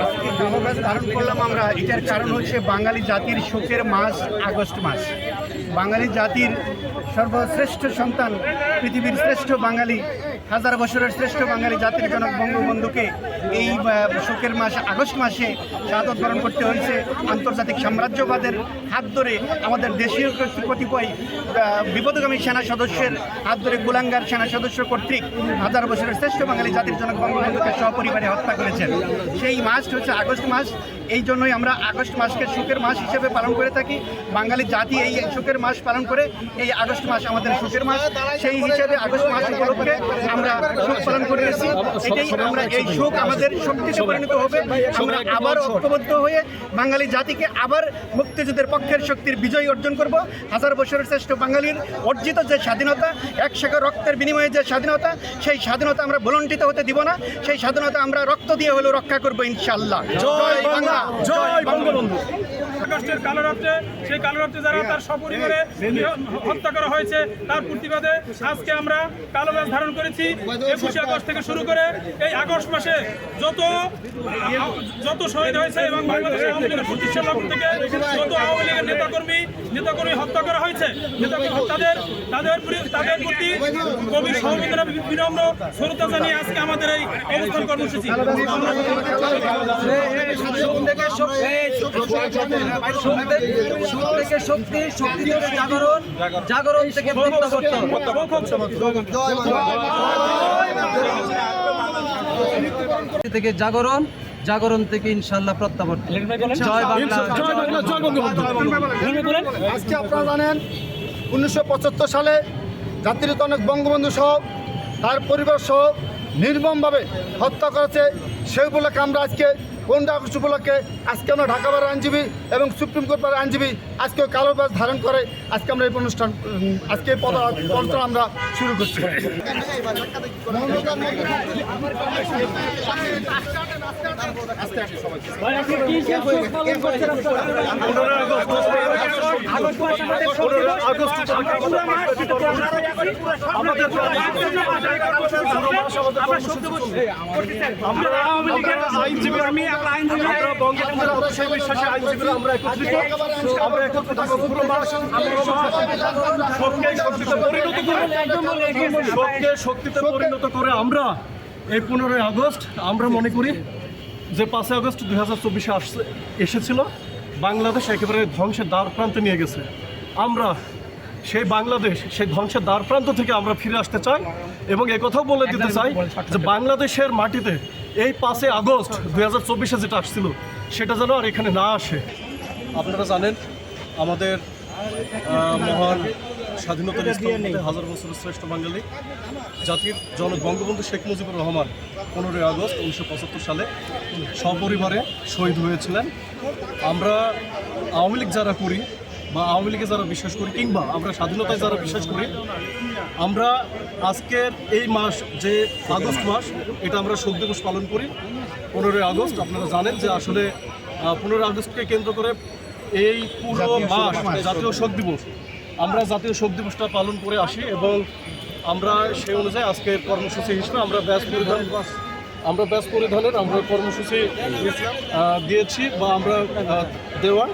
আজকে কালোবাস ধারণ করলাম আমরা, এটার কারণ হচ্ছে বাঙালি জাতির শোকের মাস আগস্ট মাস। বাঙালি জাতির সর্বশ্রেষ্ঠ সন্তান, পৃথিবীর শ্রেষ্ঠ বাঙালি, হাজার বছরের শ্রেষ্ঠ বাঙালি জাতির জনক বঙ্গবন্ধুকে এই শোকের মাস আগস্ট মাসে শাহাদত বরণ করতে হয়েছে আন্তর্জাতিক সাম্রাজ্যবাদের হাত ধরে, আমাদের দেশীয় কতিপয় বিপদগামী সেনা সদস্যের হাত ধরে, গোলাঙ্গার সেনা সদস্য কর্তৃক হাজার বছরের শ্রেষ্ঠ বাঙালি জাতির জনক বঙ্গবন্ধুকে সপরিবারে হত্যা করেছেন। সেই মাসটি হচ্ছে আগস্ট মাস। এই জন্যই আমরা আগস্ট মাসকে শোকের মাস হিসেবে পালন করে থাকি। বাঙালি জাতি এই শোকের মাস পালন করে, এই আগস্ট মাস আমাদের শোকের মাস। সেই হিসেবে আগস্ট মাস উপলক্ষে আমরা শোক পালন করতেছি। এটাই আমরা, এই শোক আমাদের শক্তিতে পরিণত হবে। আমরা আবার ঐক্যবদ্ধ হয়ে বাঙালি জাতিকে আবার মুক্তিযুদ্ধের পক্ষের শক্তির বিজয় অর্জন করব। হাজার বছরের শ্রেষ্ঠ বাঙালির অর্জিত যে স্বাধীনতা, একশাখা রক্তের বিনিময়ে যে স্বাধীনতা, সেই স্বাধীনতা আমরা ভুলণ্ঠিত হতে দিব না। সেই স্বাধীনতা আমরা রক্ত দিয়ে হলেও রক্ষা করবো ইনশাআল্লাহ। জয় বাংলা, জয় বঙ্গবন্ধু। আগস্টের কালো রাত্রে, সেই কালো রাত্রে যারা তার সপরিবারে হত্যা করা হয়েছে, তার প্রতিবাদে আজকে আমরা কালো ব্যাজ ধারণ করেছি। 21 আগস্ট থেকে শুরু করে এই আগস্ট মাসে যত শহীদ হয়েছে এবং বাংলাদেশের আওয়ামী লীগের প্রতিষ্ঠা লগ্ন থেকে যত আওয়ামী লীগের নেতাকর্মী হত্যা করা হয়েছে, তাদের প্রতি গভীর সমবেদনা বিনম্র শ্রদ্ধা জানিয়ে আজকে আমাদের এই অবস্থান কর্মসূচি। শক্তি থেকে জাগরণ, জাগরণ থেকে প্রত্যাবর্তন। থেকে জাগরণ, জাগরণ থেকে ইনশাআল্লাহ প্রত্যাবর্তন। জয় বাংলা, জয় বাংলা, জয় বঙ্গবন্ধু। আজকে আপনারা জানেন 1975 সালে জাতির জনক বঙ্গবন্ধু সহ তার পরিবার সহ নির্মমভাবে হত্যা করেছে। সেই উপলক্ষে আমরা আজকে 15 আগস্ট উপলক্ষে আজকে আমরা ঢাকা বারের আইনজীবী এবং সুপ্রিম কোর্ট বারের আইনজীবী আজকে কালো ব্যাজ ধারণ করে আজকে আমরা এই অনুষ্ঠান, আজকে পদযাত্রা আমরা শুরু করছি। শক্তিতে পরিণত করে আমরা এই 15 আগস্ট আমরা মনে করি যে 5 আগস্ট 2024 এসেছিল, বাংলাদেশ একেবারে ধ্বংসের দ্বার প্রান্তে নিয়ে গেছে। আমরা সেই বাংলাদেশ, সেই ধ্বংসের দ্বার প্রান্ত থেকে আমরা ফিরে আসতে চাই এবং একথাও বলে দিতে চাই যে বাংলাদেশের মাটিতে এই 5 আগস্ট 2024 যেটা আসছিল সেটা যেন আর এখানে না আসে। আপনারা জানেন আমাদের মহান স্বাধীনতার স্থপতি, হাজার বছরের শ্রেষ্ঠ বাঙালি জাতির জনক বঙ্গবন্ধু শেখ মুজিবুর রহমান 15 আগস্ট 1975 সালে সপরিবারে শহীদ হয়েছিলেন। আমরা আওয়ামী লীগ যারা করি বা আওয়ামী লীগে যারা বিশ্বাস করি কিংবা আমরা স্বাধীনতায় যারা বিশ্বাস করি, আমরা আজকের এই মাস যে আগস্ট মাস, এটা আমরা শোক দিবস পালন করি 15 আগস্ট। আপনারা জানেন যে আসলে 15 আগস্টকে কেন্দ্র করে এই পুরো মাস জাতীয় শোক দিবস, আমরা জাতীয় শোক দিবসটা পালন করে আসি এবং আমরা সেই অনুযায়ী আজকের কর্মসূচি হিসেবে আমরা ব্যাজ পরিধানের আমরা কর্মসূচি দিয়েছি বা আমরা দেওয়ার